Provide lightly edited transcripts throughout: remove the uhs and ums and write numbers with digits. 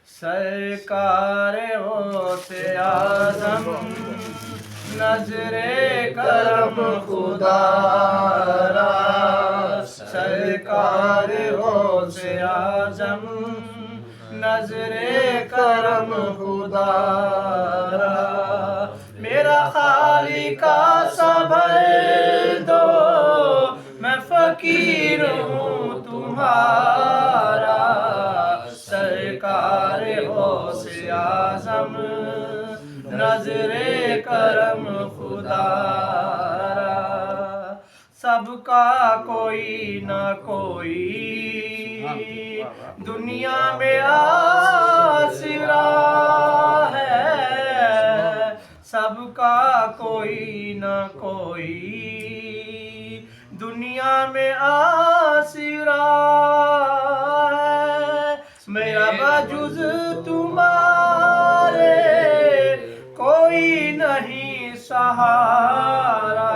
سرکار غوث اعظم نظر کرم خدا را، سرکار غوث اعظم نظر کرم خدا را، میرا خالق صبر دو میں فقیر ہوں تمہارا، سرکار غوث اعظم نظر کرم خدا را، سب کا کوئی نہ کوئی دنیا میں آسرا ہے، سب کا کوئی نہ کوئی دنیا میں آسرا ہے، میرا بجز تمہارے کوئی نہیں سہارا،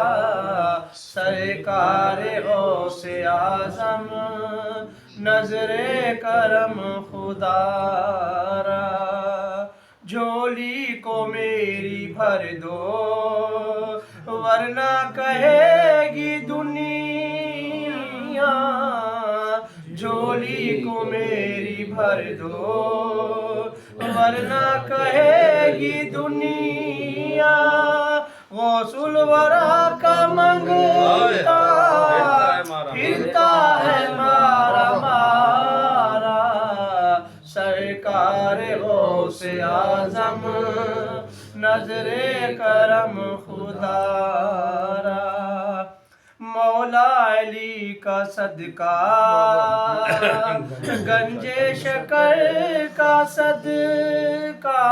سرکار غوث اعظم نظر کرم خدا را، جھولی کو میری بھر دو ورنہ کہے گی دنیا، جھولی کو میری بھر دو ورنہ کہے گی دنیا، غوث الورا کا منگتا پھرتا ہے مارا مارا، سرکار غوث اعظم نظر کرم خدا را، مولا علی کا صدقہ گنج شکر کا صدقہ،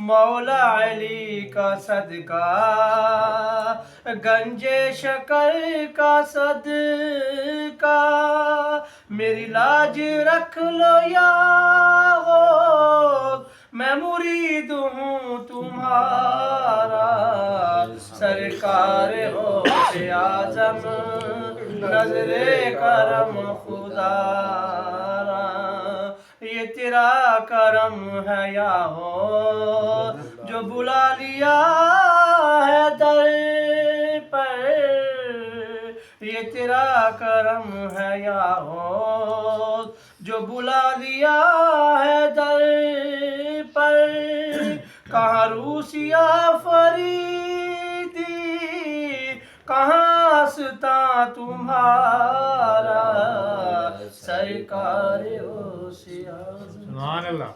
مولا علی کا صدقہ گنج شکر کا صدقہ، میری لاج رکھ لو یا غوث میں مرید ہوں تمہارا، سرکار غوث اعظم نظر کرم خدا را، یہ تیرا کرم ہے یا غوث جو بلا لیا ہے در پر، یہ تیرا کرم ہے یا غوث جو بلا لیا ہے در پر، کہاں روسیا فریدی کہاں آستاں تمہارا، سرکار غوث اعظم۔ سبحان اللہ۔